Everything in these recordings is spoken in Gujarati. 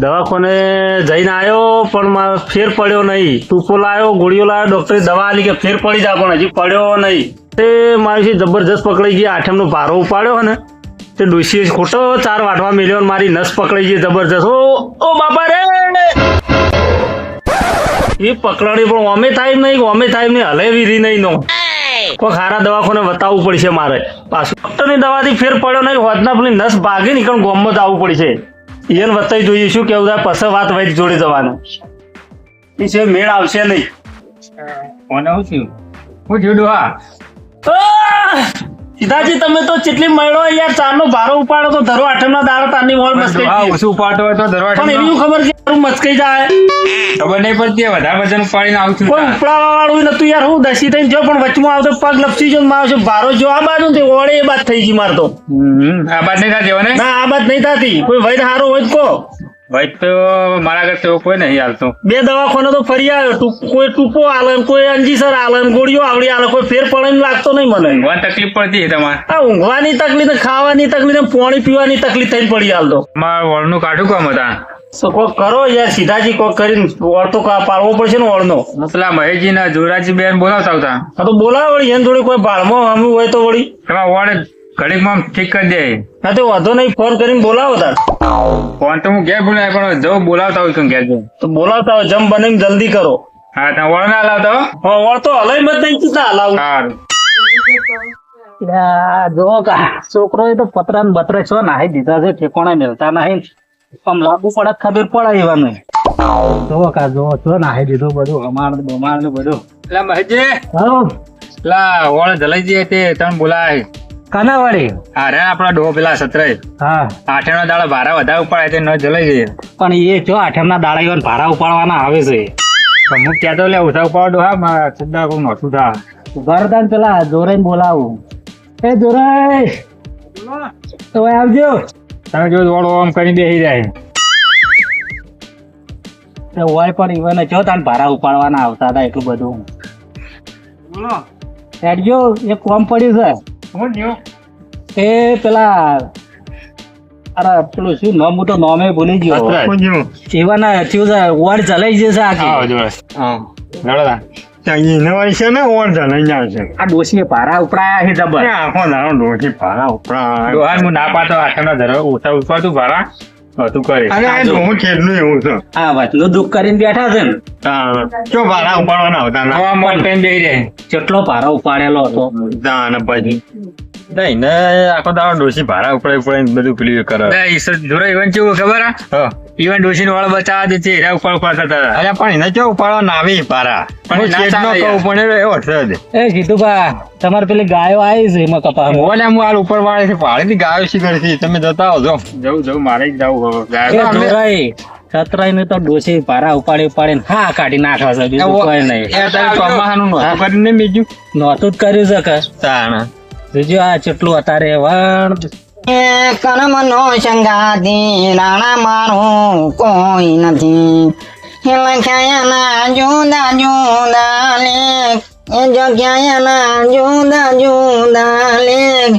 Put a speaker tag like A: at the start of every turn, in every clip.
A: દવાખાને જઈને આવ્યો પણ ફેર પડ્યો નહીં. ટૂંપો લાવ્યો, ગોળીઓ લાવ્યો, ડોક્ટરે દવા આલી કે ફેર પડી જાય પણ હજી પડ્યો નહીં. તે મારી જબરજસ્ત પકડાઈ ગઈ. આઠમનો ભારો ઉપાડ્યો ને તે ડોશીએ ખોટો 4 વાટવા મેલ્યો ને મારી નસ પકડાઈ ગઈ જબરજસ્ત. ઓ બાપા રે એ પકડાણી પણ ઓમે થાય નહીં, ઓમે થાય નહીં, હલેવી રી નહીં નો કોઈ ખારા દવાખાને બતાવવું પડશે મારે. પાછું ડોક્ટરની દવાથી ફેર પડ્યો નહીં, હોદના પેલી નસ ભાગી નીકળ ગોમમાં જ આવવું પડશે. એને બતાવી જોઈએ શું કેવું થાય, પછી વાત વૈદ જોડે જવાનું એ છે મેળ આવશે નહીં.
B: કોને હું થયું? હું જોડું? હા
A: સીધાજી તમે તો ચેટલી મળો યાર, 4નો ભારો ઉપાડો તો ધરો આઠમના દાડો તારની મોલ મસ્કાઈ
B: હા,
A: ગઈ.
B: ઓછું ઉપાડતો હોય તો ધરવા
A: પણ એવી ખબર કે મારું મસ્કાઈ જાય
B: ખબર નહીં પડતી. વધારે વજન ઉપાડીને આવું છું.
A: કોઈ ઉપડાવા વાળું નતું યાર. હું દસી થઈને જો પણ વચમાં આવતો પગ લપસી જો મારો ભારો જો આ બાજુ તે ઓળે એ બાદ થઈ ગઈ માર તો.
B: આ બાદ નહીં થતી હવે ને?
A: ના આ બાદ નહીં થતી. કોઈ વૈદ હારો હોય તો કહો.
B: ભાઈ તો મારા ઘર તો કોઈ નહીં હાલતો.
A: 2 દવાખાને તો ફરી આવ્યો. કોઈ ટૂંપો આલે, કોઈ અંજીસર આલે, ગોળીઓ આવડી આલે, કોઈ ફેર પડે એમ લાગતો નહીં મને.
B: ઊંઘવાની તકલીફ પડતી તમારે?
A: આ ઊંઘવાની તકલીફ, ખાવાની તકલીફ, પાણી પીવાની તકલીફ થઈને પડી હાલતો.
B: મારા વળનું કાઢું કામ હતા.
A: કોક કરો યાર, સીધાજી કોક કરીને ઓળતો પાડવો પડશે ને ઓળનો.
B: પેલા મહેશજી ના જોરાજી બેન બોલાવતા હતા.
A: હા તો બોલાવો વળી. એને જોડે કોઈ ભાડમાં હમ હોય તો વળી
B: એમાં વળ ઘડીકમાં ઠીક કરી દે.
A: હા તો વાંધો નહીં, ફોન કરીને બોલાવો તાર.
B: ફોન તો હું ઘેર બોલાય પણ જો બોલાવતા હોય તો ઘેર જઈને.
A: તો બોલાવતા હોય, જમ બને જલ્દી કરો.
B: હા તમે વળ ના લાવતો?
A: હા વળતો હલાઈ મત નહીં તું હલાવું.
B: સારું.
A: જો છોકરો એ તો પતરા ને બતરે છો નાહી દીધા છે, ઠેકોણા મેળતા નહીં. આમ લાગુ પડે ખબર પડે એવા નહીં. જો છો નાહી દીધું બધું અમાર બમાર ને બધું.
B: પેલા મહેશજી,
A: હા
B: પેલા વળ જલાઈ જઈએ તે તમે બોલાય.
A: કાના વાળી.
B: અરે આપડા ડો પેલા સતરાય
A: હા
B: 8 દાડા ભારા વધારે ઉપાડે તે ન જલાઈ જઈએ.
A: પણ એ જો આઠમના દાડા ભાડા ઉપાડવાના આવે છે.
B: હું કહેતો લે ઓછા ઉપાડો. હા મારા સીધા કોઈ નોતું થા.
A: ઘરદાન પેલા જોરાઈને બોલાવું. એ જોરાઈ તો આવજો.
B: તમે જો વળો આમ કરી બેસી જાય.
A: હોય પણ ઈવન જો તાન ભાડા ઉપાડવાના આવતા હતા એટલું બધું.
B: બોલો
A: એડજો એક કોમ પડ્યું છે.
B: હું ન્યુ
A: એ પેલા અરે પેલું શું નામ, હું તો નામે ભૂલી ગયો. એવાના થયું છે વોર્ડ ચલાઈ જશે આખી. આ ડોશીએ ભાડા ઉપડાયા છે જબર.
B: હું ના પાડતો 8 ધરો ઓછા ઉપાડતું ભારા હતું કરે.
A: આ વાતનું દુઃખ કરીને બેઠા છે ને.
B: આવા મોલ કરીને બેસી જાય.
A: કેટલો ભાડા ઉપાડેલો હતો.
C: આખો દાડો ડોસી ભાડા ઉપડે બધું પેલું કરે.
B: જોરા ઇવન કેવું ખબર? ઇવન ડોસી વાળ બચાવવા દે છે એના ઉપર ઉપાડતા હતા.
C: અરે પણ એને કેવું ઉપાડવા ના આવી ભારા
B: પણ ના ચાલે યાર.
C: પણ એવો છે.
A: એ કીધું તમારે પેલી ગાયો આવી છે એમાં કપા.
C: ઓલે હું હાલ ઉપર વાળે છે પાડી ગાયો શીખર છે. તમે જતા આવજો.
B: જવું મારે જ જવું.
A: સતરાઈ ને તો ડોસી ભાડા ઉપાડી હા કાઢી નાખવા છે. બીજું કોઈ નહીં.
C: ચોમાસાનું નહોતું કરીને બીજું
A: નહોતું જ કર્યું છે કે
C: તાણ.
A: બીજું આ કેટલું અત્યારે વણ
D: કર્મ નો સંગાતી રાણા મારું કોઈ નથી. લખ્યાના જુદા જુદા લેખ, એ જગ્યાના જુદા જુદા લેખ.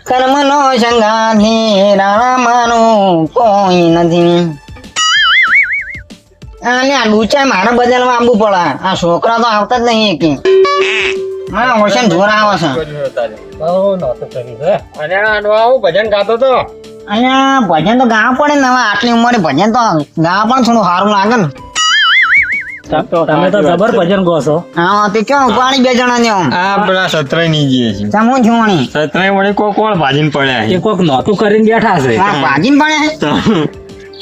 D: કર્મ નો સંગાતી રાણા મારું કોઈ નથી. આ ડૂચા મારે બદલવા આવવું પડે. આ છોકરા તો આવતા જ નહીં એકી. હા ઓછા જોર આવે છે.
C: અને આનું ભજન ગાતો તો
D: અહીંયા ભજન તો ગાવા પડે ને. હવે આટલી ઉંમરે ભજન તો ગાવા પણ થોડું સારું લાગે ને.
A: તમે તો જબર ભજન ગો છો.
D: હા તે ક્યાં ઉપાડી 2 જણા ને આમ.
C: આ પેલા સતરાય ની જઈએ છે.
D: હું છું વળી.
C: સતરાય વળી કોણ ભાજીને પડ્યા
A: એ કોક નહોતું કરીને બેઠા છે.
D: ભાજીને પડે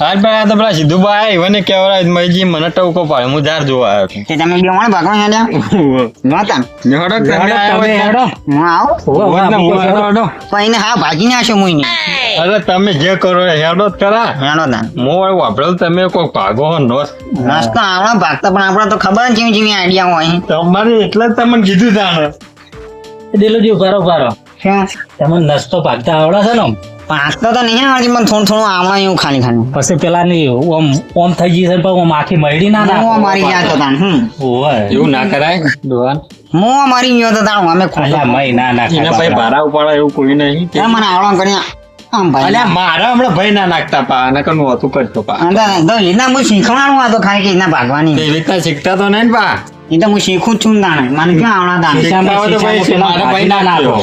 C: હાલ પેલા તો પેલા સીધુભાઈ મને કેવરાય મયજી મને ટવકો પાડે. હું જાર જોવા આવ્યો છું.
D: તે તમે બે વણે ભગવાન હેડ્યા નહોતા.
C: તમે
A: હેડો.
D: હું આવું પણ હા ભાજી નાખ્યો મુઈ
C: અરે તમે જે કરો એ હેડો જ કરા.
D: હેડો તા
C: હું વાપરેલ તમે કોઈ ભાગો નોસ
D: નાસ્તો આવડે ભાગતા પણ આપડે તો ખબર જ જેવી આઈડિયા હોય.
C: તમારે એટલે જ તમને કીધું તાણે.
A: દિલુજી બરોબર.
D: શું
A: તમે નસ્તો ભાગતા આવડે છે ને.
D: ભાગતો તો નહીં આવડતી પણ થોડું થોડું આવડે એવું ખાલી ખાલી.
A: પછી પેલા ની ઓમ થઈ ગઈ છે પણ ઓમ આખી મળી ના
D: હું મારી ગયા તો તાણ
C: એવું ના કરાય દોવાન.
D: હું મારી ગયો તો તાણ અમે
A: અલ્યા મય ના
C: એના ભાઈ ભાડા ઉપાડે એવું કોઈ નહીં.
D: મને આવડો કર્યા આમ ભાઈ
C: અલ્યા મારા હમણાં ભાઈ ના નાખતા પા અને કનું હોતું કરતો પા
D: તો એના હું શીખવાનું આ તો ખાલી કે એના ભાગવાની
C: એવી રીતના શીખતા તો નહીં ને પા
D: એ તો હું શીખું જ છું ને તાણે મને ક્યાં આવડા
C: શીખતા હોય તો ભાઈ
A: શીખા
C: મારા ભાઈ ના નાખો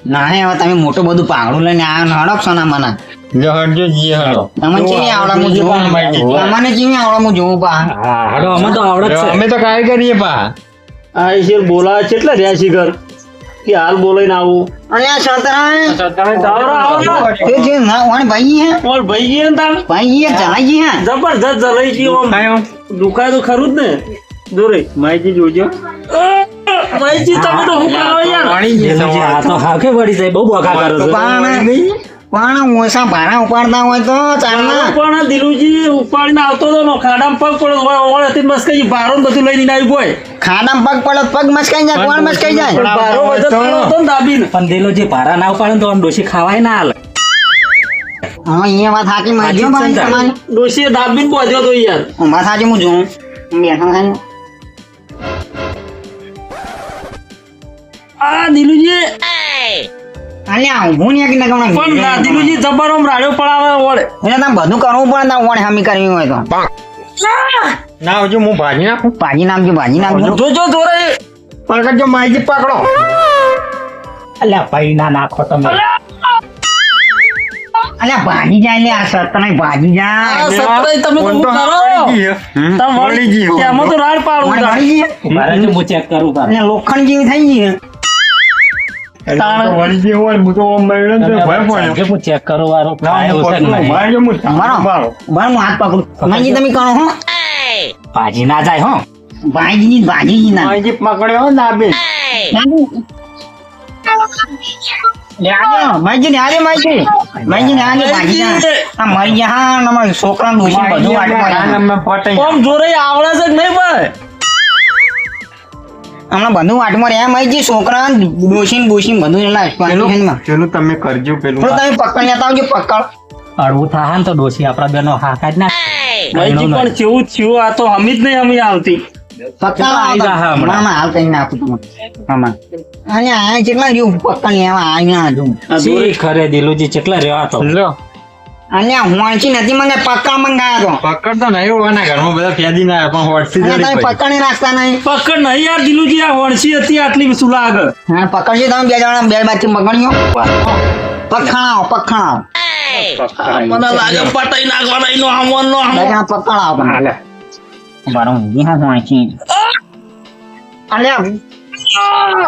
D: ના હવે તમે મોટું બધું પાગડું લઈને આવ્યા હડપ છો ના મને
C: જો હટજો જી હડો
D: તમને કેવી આવડા હું જોઉં તમને કેવી આવડા હું જોઉં પા
A: હા હાડો અમે તો આવડત છે
C: અમે તો કાંઈ કરીએ પા
A: આ શેર બોલા કેટલા રહ્યા શિખર કે હાલ બોલાઈને આવું
D: અને આ સતરા
A: તમે જાવરા આવો
D: તે જે ના ઓણ ભાઈ હે
A: ઓલ ભાઈ ગઈ ને તાણ
D: ભાઈ એ ચલાઈ હે
A: જબરજસ્ત જલાઈ ગઈ ઓમ દુકાય તો ખરું જ ને દોરે માઈજી જોજો માઈજી તમે તો હું કરો યાર
C: પાણી
A: આ તો હાકે વળી જાય બહુ બકા કરો છો
D: પણ ઓછા ભાડા ઉપાડતા હોય તો ચાલના
A: પણ દિલુજી ઉપાડીને આવતો તો નો ખાડામાં પગ પડ્યો ઓળેથી મસ્ત કઈ ભારો ને બધું લઈને આવી બોય
D: ખાડામાં પગ પડે પગ મસ્કાઈ જાય કોણ મસ્કાઈ જાય
A: ભારો બધો પડ્યો હતો ને દાબીને
E: પણ દેલો જે ભારા ના ઉપાડે ને તો આમ ડોશી ખાવાય ના હાલે
D: હા અહીંયા વાત હાકી મારી જો ભાઈ તમારી
A: ડોશીએ દાબીને પહોંચ્યો તો યાર
D: વાત હાજી હું જોઉં બેઠો થાય
A: આ દિલુજી
D: અલ્યા ઊભું નહીં કે ના
A: પણ
D: ગમણા
A: ના દિલુજી જબર આમ રાડ્યો પડાવે ઓળે
D: એટલે તમે બધું કરવું પડે ના ઓણે હામી કરવી હોય તો
C: ના આવજો હું ભાજી નાખું
D: ભાજી નાખજો
A: જોજો દોરે
C: પકડજો માઈજી પકડો
E: અલ્યા ભાઈ ના નાખો તમે
D: અલ્યા ભાજી જાય લે આ સતરાય ભાજી
A: આ
D: જાય
A: સત્તાય તમે તો
C: તો
A: કરો તમે
C: વળી ગઈ.
A: એમાં તો રાડ પાડું
D: ઓણે
A: તાર.
D: ભાજી જાય
E: મારે જો હું ચેક કરું તાર
D: એટલે લોખંડ જેવી થઈ ગઈ
C: વળી ગઈ હોય હું તો આમ મળ્યો ને તો ભય પડ્યો
E: કે હું ચેક કરું વારો
C: ના
E: ખાય
C: હું
E: છે કે
C: પકડું
E: નહીં.
C: મારજો હું
D: મારો
C: મારો
D: બરાબર હું હાથ પકડું માજી તમે કરો હો
E: ભાજી ના જાય હો
D: ભાજી ના
C: માઈજી પકડ્યો ના બે
D: લે આજો માજી ને આલે માજી ને આલે ભાજી ના આ મરી ગયા હા અમારા છોકરા ડોશી બધું વાટમાં
C: પટાઈ
A: આમ જોરે આવડે છે કે નહીં ભાઈ
D: હમણાં બધું વાટમાં રહ્યા માજી છોકરા ડોશી બોશી બધું એલા માં
C: પેલું તમે કરજો પેલું
D: તો તમે પકડ લેતા આવજો પકડ
E: અડવું થાય ને તો ડોશી આપણા બેનો હાકા જ ના
A: ભાઈજી પણ કેવું થયું આ તો હમી જ નહીં હમી આવતી
D: પકડ
E: આવી જા હા હમણાં.
D: મામા હાલ કઈ નાખું તમને મામા અને આ કેટલા રહ્યું પકડ લેવા આવ્યા હજુ
A: આ દોરે
E: સી ખરે દિલુજી કેટલા રહ્યા તો
C: લો
D: અને હોંચી નથી મને પક્કા મંગાયા તો
C: પકડતો નહીં હોવાના ઘરમાં બધા ફેદી ના પણ હોટથી
D: અને
C: જડી
D: તમે
C: પડી.
D: પકડી રાખતા નહીં
A: પકડ નહીં યાર દિલુજી આ વણસી હતી આટલી સુલા આગળ
D: હા પકડજો તમે બે જણા બે બાજુ પકડજો પખાણાઓ
A: મને લાગે પટાઈ નાખવાના એનો આમવાનો આમ
D: બે જણા પકડાવો
E: હાલે.
D: બારો ઊંઘી હા હોંચી અને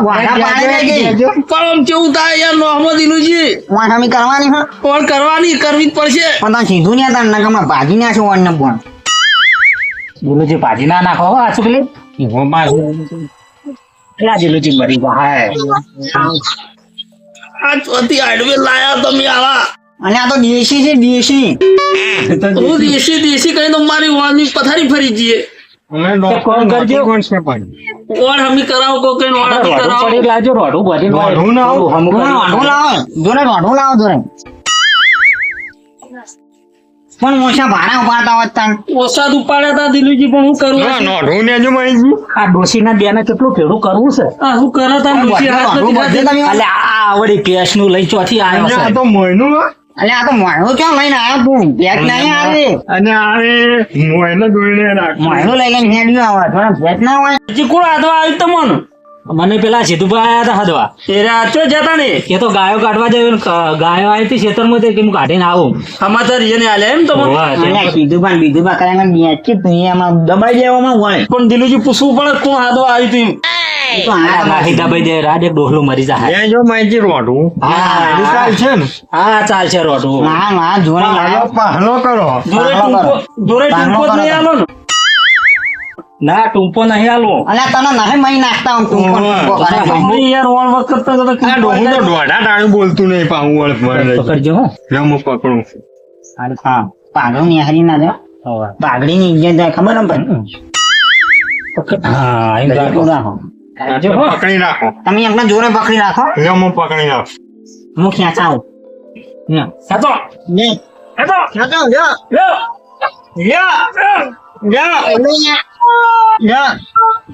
D: વાડા પાડે ગઈ
A: પણ આમ કેવું થાય યાર નોહમો દિલુજી
D: વાડામી કરવાની હા
A: પણ કરવાની કરવી જ પડશે
D: પણ તમે સીધું નહીં હતા ને હમણાં ભાજી ના છો વાડ ને પણ
E: દિલુજી ભાજી ના નાખો હો આ છોકરી એટલા દિલુજી મરી ગયા
A: આ ચોથી હાડવે લાયા તમે આવા
D: અને આ તો દેશી છે દેશી
A: હું દેશી કઈ તો મારી વાળની પથારી ફરી જઈએ
C: અમે ડોક્ટર
E: કોણ કરજો?
C: નહોતું કોણ છે પણ
A: ઓણ હમી કરાવો કો કઈ ઓણ હમી
E: રોડું
A: કરાવો
E: પડી લાજો રોડું ભરી
C: રોડું ના આવું.
E: હમું કરી.
D: વાઢું લાવો જોરે વાઢું લાવો જોરે પણ ઓછા ભાડા ઉપાડતા હોત તાન
A: ઓસાદ ઉપાડ્યા હતા દિલુજી પણ હું કરું
C: ના નોઢું ને જો માઈજી
E: આ ડોશીના બેને કેટલું ભેડું કરવું છે
A: આ હું કરે તા ડોશી હાથ નથી ખાતી.
D: તમે
E: અલે આ આવડી કેશ નું લઈ ચોથી આવ્યો
C: આ
E: છે
C: તો મોયનું હો.
D: અલે આ તો મોઢું ક્યાં લઈને આવ્યો તું ભેટ નહીં આવે
C: અને આ મોયને જોઈને રાખ
D: મોઢું લઈ લઈને હેડ્યું આવે થોડા ભેટ ના હોય
A: હજી કોણ હાથમાં આવ્યું તમને
E: મને પેલા સીધુભાઈ આયા હતા હદવા
A: એ રાચો જતા ને
E: એ તો ગાયો કાઢવા જાય ગાયો આવી હતી ખેતરમાં તે કે હું કાઢીને આવું
A: સમાચાર એને આલે એમ તમને
D: અલ્યા બીજું બા કરે બેચી તું એમાં દબાઈ દેવામાં હોય
A: પણ દિલુજી પૂછવું પડે કોણ હાથમાં આવ્યું તું
D: એ તો આ
E: નાખી દબાઈ દે રાડે ડોહલું મરી જાય
C: એ જો માઈજી રોઢું
E: હા.
C: ચાલ છે ને
E: હા ચાલશે રોડું
D: ના જોરે
C: હાલો પાહલો કરો
A: જોરે ટૂંકો જ નહીં આલો ને
E: ના ટૂંપો નહીં હાલવો
D: અલ્યા તને નહીં મહી નાખતા હું તું પણ
A: અમે યાર ઓણ વખત તો
C: આ ડોહું તો દોઢા ટાણું બોલતું નહીં પાહું વળત મળે
E: પકડજો હો
C: લે હું પકડું
D: હા પાઘડું નિહારી ના દે પાઘડી ની ઇજ્જત જાય ખબર ને ભાઈ
E: હા એમ રાખો.
D: રાખો
E: જો હો.
C: પકડી રાખો
D: તમે એમને જોરે પકડી રાખો
C: લે હું પકડી રાખ
D: હું ખેંચાવું
E: ના, સાચો.
D: ને ખેંચાવ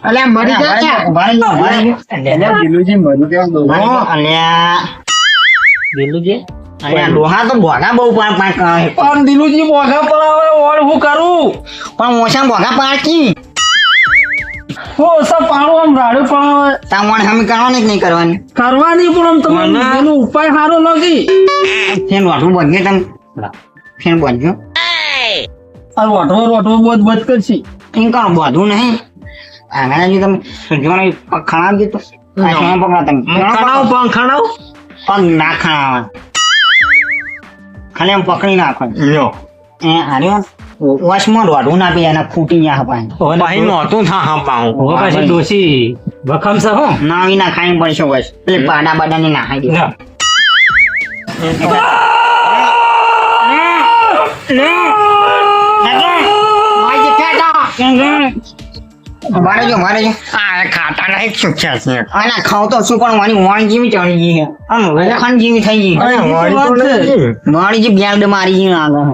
D: અલ્યા મરી ગયા
C: દિલુજી મરી ગયા
D: અલ્યા
E: દિલુજી
D: અહીંયા ડોહા તો ભોગા બહુ પાડ કરે.
A: પણ દિલુજી મોઘા પડાવે ઓળ હું કરું
D: પણ ઓછા ભોગા પાડકી
A: હું ઓછા પાડું આમ રાડું પડાવે
D: તાવણ હમી કરવાની કે નહીં કરવાની?
A: કરવાની પણ આમ તમારે એનો ઉપાય સારો નથી
D: ફેન વાટવું બધે તમે ફેન બધું
A: આ રોટવો બહુ બધ કરશી
D: એમ કરો બધું નહીં આગળ જો તમે સુજવાનો ખણાવ દીધો પકડા તમે
A: ખાણાવ
D: પગ ના ખણાવા ખાલી આમ પકડી નાખો
C: લ્યો
D: એ હાર્યો વશમાં રોડવું ના પી એના ફૂટી ગયા પાણી
C: ભાઈ નહોતું થા હા પાઉં
E: હવે પાછી ડોશી વખમ છે હો
D: નાવી ના ખાઈ પડશે બસ એટલે પાડા બાડા ને નાખાઈ દે મારે જો આ ખાટા નહીં સુખ્યા છે આના ખાવ તો શું પણ મારી વાણી જેવી ચડી ગઈ છે આમ લોખંડ જેવી થઈ ગઈ મારી જે બેલ્ડ મારી ગઈ આગળ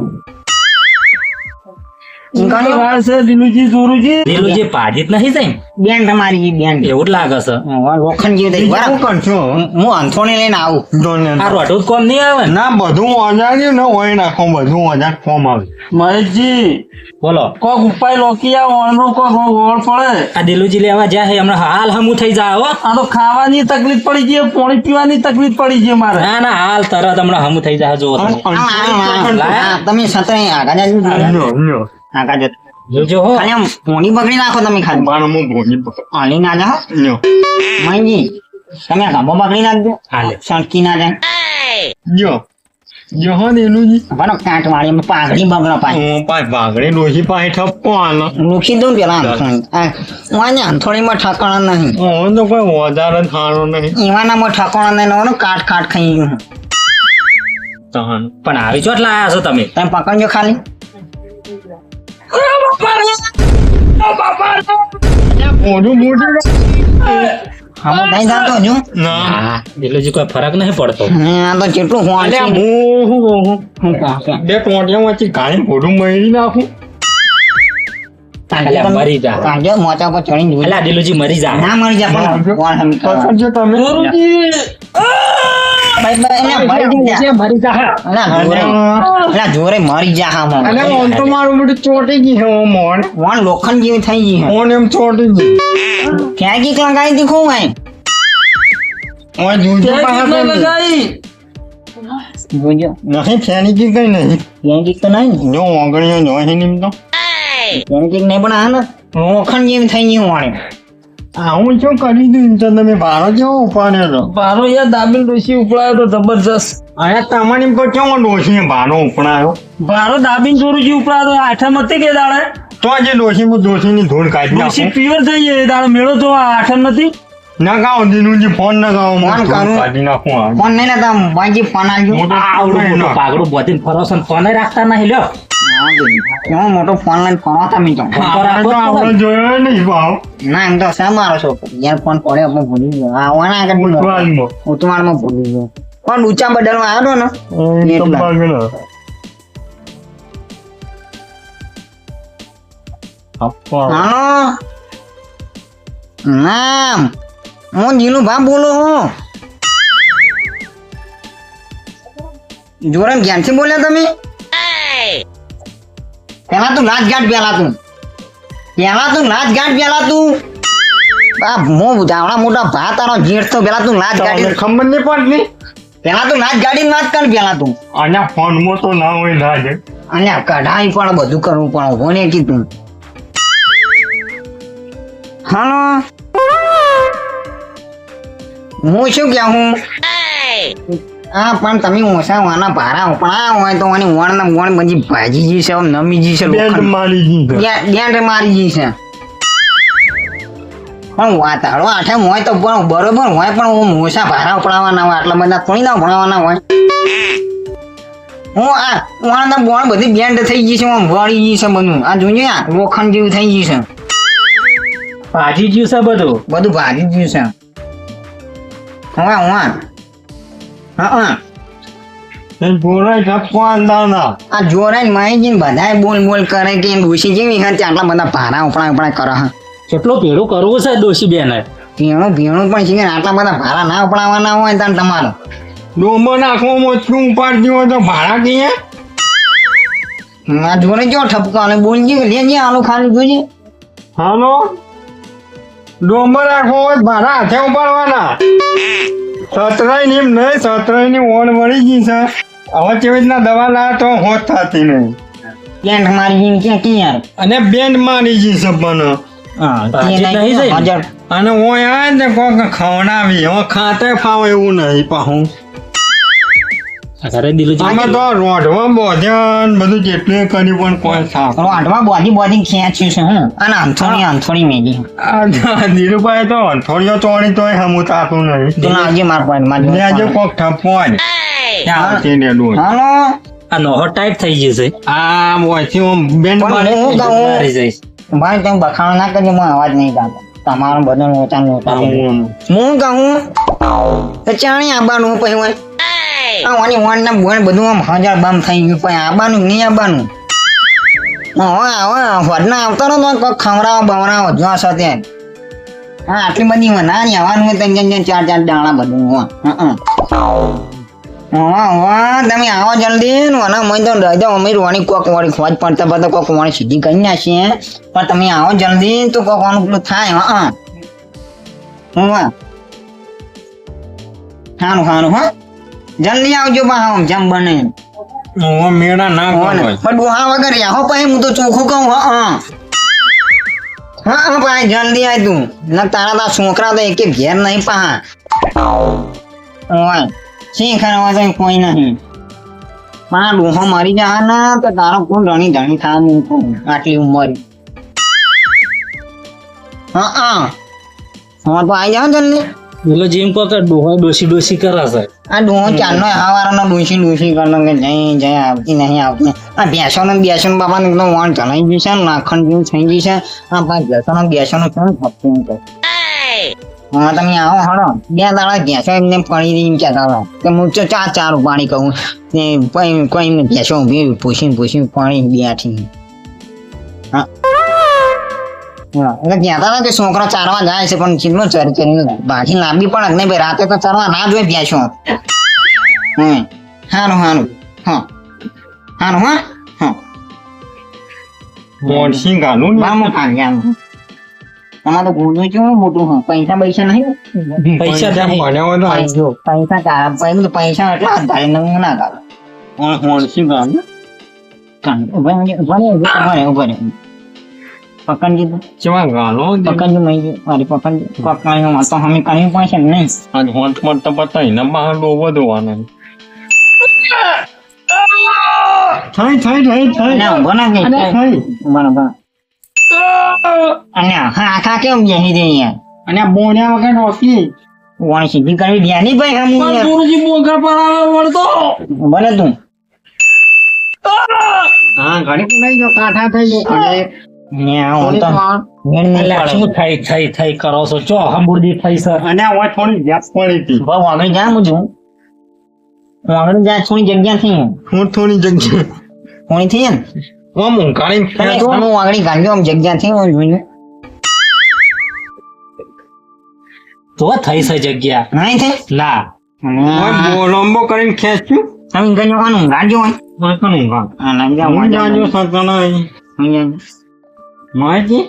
A: ઘણી વાર છે દિલુજી જોરુજી
E: દિલુજી પાજી જ નહીં જાય
D: બેન્ડ મારી ગઈ બેન્ડ
E: એવું જ લાગે છે
D: લોખંડ જેવી થઈ બરાબર
C: કરશો
D: હું અંથોણી લઈને આવું
E: આ રોટું જ કોમ નહીં આવે ને
C: ના બધું ઓજાર્યું ને હોય નાખો બધું ઓજાર ફોર્મ આવે
A: મહેશજી
E: બોલો
A: કોક ઉપાય લોકી આ ઓળનો કોક ઓળ પડે
E: આ દિલુજી લેવા જ્યાં હે હમણાં હાલ હમું થઈ જાય હો
A: આ તો ખાવાની તકલીફ પડી ગઈ પાણી પીવાની તકલીફ પડી ગઈ મારે
E: ના ના હાલ તરત હમણાં હમું થઈ જાય જો તમે.
D: તમે સતરે આગળ આગળ જતો
E: જોજો હો
D: ખાલી આમ પોણી બગડી નાખો તમે ખાલી
C: બાર હું ભોગી
D: હાલી ના જાઓ
C: લ્યો
D: મહીજી તમે ગાભો બગડી નાખજો
E: હાલે.
D: સણકી ના જાય
C: લ્યો લ્યો હો દેલુજી
D: બનો કાંટ વાળી પાઘડી બગડો પાછી
C: હું પાય ભાગડે ડોશી પાસે ઠપકો આલો
D: મૂકી દઉં પેલા અંથોણી અંથોણીમાં ઠકાણા નહીં
C: હું તો કોઈ વધારે થાણો નહીં
D: એવાનામાં ઠકાણા નહીં નો કાટ કાટ ખાઈ ગયું
C: તહન
E: પણ આવી ચોટ લાયા છો તમે
D: તમે પકડજો ખાલી
C: મોઢું મોઢું
D: હમો નહીં થતો હજુ
C: ના
E: હા દિલુજી કોઈ ફરક નહીં પડતો
D: આ તો કેટલું હોણ છે
C: હું બે ટોટિયામાંથી કાઢી મોઢું મળી નાખું
E: અલ્યા મરી જા
D: કાંજો મોચા પર ચડીને જોઈ
E: અલ્યા દિલુજી મરી જા
D: ના મરી જા પણ કોણ હમી કરવા?
C: પકડજો તમે
D: ભાઈ ભાઈ એને મરી જા
E: મરી જા
D: એલા જોરે મરી જા હા
C: અને ઓમ તો મારું બધું ચોટી ગઈ છે ઓમ મોણ
D: વણ લોખંડ જેવી થઈ ગઈ હે
C: ઓન એમ ચોટી ગઈ
D: ક્યાં કી લગાઈ દી ખું હે
C: ઓય જોજો
A: ક્યાં
C: પાસે
A: લગાઈ
D: જોજો
C: નહીં ફેની કી કઈ નહીં
D: ક્યાં કી તો નહીં
C: જો ઓગણીઓ જો હે નિમ તો
D: ક્યાં કી નહીં પણ આ ને લોખંડ જેવી થઈ ગઈ વણ
C: હું શું કરી દઉં તો તમે ભારો જેવો ઉપાડ્યો તો
A: બારો યાર દાબીન ડોશી ઉપડાયો તો જબરજસ્ત
C: અરે તમારી પર કેવો ડોશી ભારો ઉપડાયો
A: બારો દાબીન જોરુજી ઉપડાયો તો આઠમ હતી કે દાડે
C: તો આજે ડોશીની ધૂળ કાઢી
A: ડોશી
C: નાખું
A: પીવર થઈ ગઈ દાડો મેળો તો આ આઠમ નથી
C: ના ગાઓ દિનુજી ફોન ના ગાઓ
D: ફોન
C: ધૂળ
D: કરું.
C: કાઢી નાખું આ.
D: ફોન નહીં લેતા બાજી ફોન આલજો
C: મોટો
E: આવડું
C: ફોન
E: મોટું
C: ના.
E: પાગડું બોધીને ફરો છો ને ફોને રાખતા નહીં લ્યો
D: કેવો મોટો ફોન લઈને ફરવા તમે તો
E: ફોન તો
C: આપણે
E: રાખવો
C: તો
E: જ
C: આપણે
E: પડે.
C: જોયો નહીં ભાવ
D: ના એમ તો શા મારો છોકરો યાર ફોન પડ્યો આપણે ભૂલી ગયો આ ઓના આગળ
C: ઉતવાળમાં.
D: ઉતવાળમાં ભૂલી ગયો પણ ઊંચા બદલમાં આવ્યો ને
C: એ તો
D: એટલા.
C: પાગલ. અપ્પા.
D: હાલો નામ હું જીનું ભા બોલું હું જોરમ જ્ઞાનથી બોલ્યા તમે પેલા તું લાજ ગાંઠ પેલા તું આ મો જાવડા મોટા ભા તારો જેઠ તો પેલા તું લાજ
C: તમને
D: ગાડી
C: ખબર નહીં પડતી
D: પેલા તું લાજ ગાડી વાત કર પેલા તું
C: આના ફોનમાં તો ના હોય ના જાય
D: અને કઢાઈ પણ બધું કરવું પણ કોને કીધું હાલો હું શું કહું હા પણ તમે ઓછા વાના ભારા ઉપડા હોય તો આની વણ ને વણ બધી ભાજી જી છે નમી જી છે
C: બેડ મારી ગઈ છે.
D: ડેન્ટ મારી જી છે પણ વાતાડો આઠે હોય તો પણ બરોબર હોય પણ હું ઓછા ભારા ઉપડાવવાના હોય આટલા બધા થોડી ના ભણાવવાના હોય હું આ વણ ને વણ બધી બેન્ડ થઈ ગઈ છે આમ વળી ગઈ છે બધું આ જોજો આ લોખંડ જેવું થઈ ગયું છે
E: ભાજી જ્યું છે બધું
D: બધું ભાજી ગયું છે હવે હું હા
C: એ ગોરાઈ ઠપકો આંદાના.
D: આ જોરાઈ માહિતી બધાય બોલ બોલ કરે કે ડોશી જેવી હા આટલા બધા ભારા ઉપડા કરે હા
E: કેટલું ભેડું કરવું છે ડોશી બેન
D: ભીણું પણ છે કે આટલા બધા ભારા ના ઉપડાવવાના હોય તાન તમારો
C: ડોમો નાખવામાં શું ઉપાડતી હોય તો ભાડા કહીએ
D: આ જોડે જો ઠપકો અને બોલજી લેજે આલો ખાલી જોજે
C: હાલો ડોમો નાખવો હોય તો ભાડા હાથે ઉપાડવાના સતરાઈ ની એમ નહીં સતરાઈ ની ઓળ વળી ગઈ છે હવે કેવી રીતના દવા લાવે તો હોત થતી નહીં
D: પેન્ટ મારી જીન કે યાર
C: અને બેન્ડ મારી ગઈ છે પણ
D: હા
E: પાછી નહીં જાય ને?
C: અને હું આ ને કોક ખવડાવી હવે ખાતે ફાવે એવું નહીં પાહું
E: અરે દિલુજી
C: અમે તો રોઢવા બોધ્યા ને બધું જેટલું કર્યું પણ કોઈ સાફ
D: આઠમાં બોધી ખેંચ્યું છે હું અને અંથોડી મેલી
C: આ ધીરુભાઈ તો થોડીઓ તોડી તોય હમું તાતું નહીં
D: તો લાવજે માર પાસે
C: ને આજે કોક ઠપકો હોય ત્યાં છે ને ડોલ
D: હાલો
E: આ નોહો ટાઈટ થઈ જશે
C: આ મોયથી ઓમ બેન્ડ
D: પણ
C: મારે
D: હું કહું
E: મારી જઈશ
D: ભાઈ તમે બખાડો ના કરજો મને અવાજ નહીં ગાતો તમારો બધો નોટા હું કહું તો ચાણી આબાનું પછી હોય આ વાની વન ના બોન બધું આમ હજાર બામ થઈ ગયું પછી આબાનું નહીં આબાનું હોદના આવતો ને તો કોઈક ખવડાવો બવડાવો જો સાથે હા આટલી બધી ના નહીં આવવાનું હોય તો ચાર દાણા બધું તમે આવો જલ્દી મને મને તો ડર દો અમે રોણી કોક વાળી ખોજ પડતા પડતા કોક વાળી સીધી કરી નાખીએ પણ તમે આવો જલ્દી તો કોક વાનું પેલું થાય સારું હા જલ્દી આવજો બા જમ બને
C: મેળા ના હોય
D: પણ ડોહા વગર હો પછી હું તો ચોખ્ખું કહું હા ભાઈ જલ્દી આય તું ના તારા છોકરા તો એક ઘેર નહીં પા શી ખરા તો કોઈ નહીં પણ આ ડોહો મરી જા ના તો તારો કોણ રણી ધણી થવાનું આટલી ઉંમર હા તો આવી જાઓ જલ્દી
E: દિલુજી એમ કહો કે ડોહો ડોસી કરે છે
D: આ ડોહો ચાલનો હવારનો ડોસી કરનો કે જય આવતી નહીં આવતી આ બેસો બાપાને એકદમ વાણ ચલાવી ગયું છે નાખણ જેવું થઈ ગયું છે આ પાંચ બેસો કેવું થતું છે હા તમે આવો હળો બે દાડા ભેંસો એમને પડી રહી એમ કહેતા હતા કે હું ચાર પાણી કહું ને કોઈ ભેંસો ઊભી પૂછીને પાણી બેઠી હા એટલે કહેતા હતા કે છોકરો ચારવા જાય છે પણ ચીજમાં ચરી બાકી લાંબી પણ નહીં ભાઈ રાતે તો ચારવા ના જોઈએ ભેંસો હારું હા
C: મોડસી ગાલું ને
D: તમારે તો ગોળું કેવું મોટું હા પૈસા નહીં
E: પૈસા નહીં.
D: પૈસા એટલા હતા નવું ના ગાલો
C: મોડસી ગાલું
D: પકડજી
C: કેવા ગાલો
D: પકડજો મારી પકડજો તો અમે કર્યું પણ છે નહીં
C: આજ હોંત મળતા પતા એના બહાર ડોબો દોવાનો થઈ
D: બરાબર અને આખા કેમ બેસી દે યાર
C: અને બોન્યા વગર નોકી
D: વાણી સીધી કરી દે નહીં ભાઈ હમ
E: બોગા પર આવે વળતો
D: બને તું
C: હા ઘડી લઈ જો કાઠા થઈ ગયો
D: ને હું તો મેળ નહીં
E: એટલે
D: પડે
E: શું થઈ કરો છો ચો હંબુરજી થઈ છે
C: અને હવે થોડી ગેપ પડી હતી
D: ભાવ આગળ જા મુજું હું આગળ જા થોડી જગ્યા થી
C: હું થોડી જગ્યા
D: થોડી થી ને
C: આમ ઊંઘાડી ફેંકો
D: હું આગળ ગાંડ્યો આમ જગ્યા થી હું જોઈને
E: તો થઈ છે જગ્યા
D: નહીં થઈ
E: ના
C: લંબો કરીને ખેંચ્યું
D: તમે ગયો આનું ગાંડ્યો હોય
C: કોઈ પણ ઊંઘા
D: હા ના જા
C: હું જાજો સતના માજી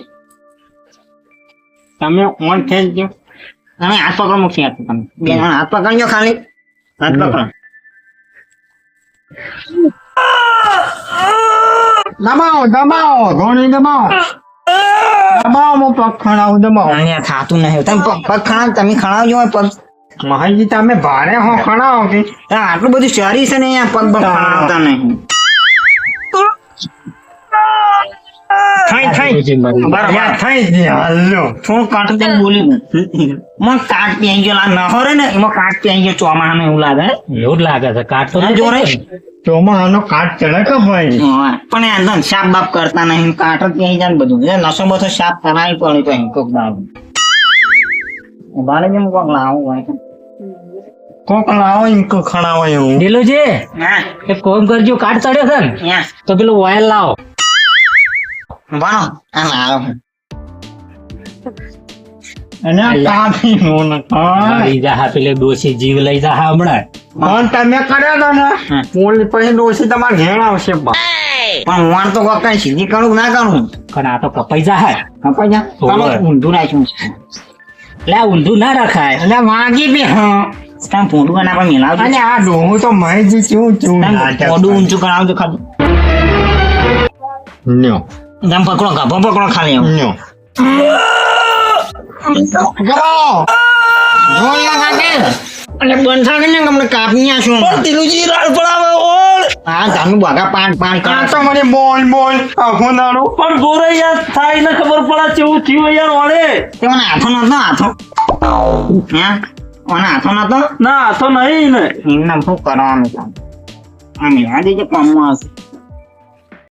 C: તમે ઓન ખેંચજો
D: તમે હાથ પકડો મૂકી આપો તમે બે જણ હાથ પકડજો ખાલી હાથ પકડો
C: દબાવો ધોની દબાવો હું પગ ખણાવું દબાવો
D: અહીંયા થાતું નહીં તમે પગ ખણાવ તમે ખણાવજો હોય પગ
C: મહાજી તમે ભારે હો ખણાવો કે
D: આટલું બધું શરી છે ને અહીંયા પગ પગ ખણાવતા નહીં
C: થઈ બરાબર થઈ ગયા હાલો
D: થોડું કાંટ દે બોલી મને કાટ પી ગયો આ નહરે ને એમાં કાટ પી ગયો ચોમાહાને એવું લાગે
E: એવું જ લાગે છે કાટ તો
D: જો રે
C: ચોમાહાનો કાટ ચડે કે ભાઈ
D: પણ એ અંદર સાફ બાપ કરતા નહીં કાટ જ પી જાય ને બધું એ નસો બસો સાફ કરાવી પડે તો અહીં કોક દાવ બારે જેમ કોક લાવું હોય
C: કોક લાવો એમ ખણાવો એવું
E: દિલુજી
D: હા
E: એક કોમ કરજો કાટ ચડ્યો છે ને
D: ત્યાં
E: તો પેલું વાયર લાવો
D: ભણો આ લાવો
C: અને આ કાપી નો નખાય.
E: લઈ જા પેલે ડોશી જીવ લઈ જા હમણાં
C: ફોન તમે કર્યો તો ને પોલીસ પછી ડોશી તમારે ઘેર આવશે બા.
D: પણ વણ તો કોક કઈ સીધી કરું કે ના કરું
E: પણ આ તો કપાઈ જા
D: કપાઈ જા
E: હોવે.
D: તમે ઊંધું નાખ્યું છે
E: લે આ ઊંધું ના રખાય
D: એટલે વાગી બી હા તમે ફોટું એના પર મિલાવજો
C: અને આ ડોહું તો મહેશજી કેવું કેવું
D: તમે
C: નાટક
D: મોઢું
C: કરે.
D: ઊંચું કરાવજો ખાલી
C: લ્યો,
D: તમે પકડો ગાભો પકડો ખાલી એમ
C: લ્યો.
D: પકડો જોર લગાડે એટલે બંધ થાય ને તમને કાપી નાખશું
A: તિલુજી રાડ પડાવે ઓળ
D: હા જાનું બાગા પાન પાન
C: આ
D: કરે
C: તો મને બોલ બોલ આખો દાડો.
A: પણ ગોરે યાર થાય ને ખબર પડે કેવું થયું યાર ઓળે
D: તે મને હાથો નતો હાથો હે મને હાથો નતો
A: ના આ તો નહીં ને
D: એમને શું કરવાનું છે આમ યાદ છે કામમાં આવશે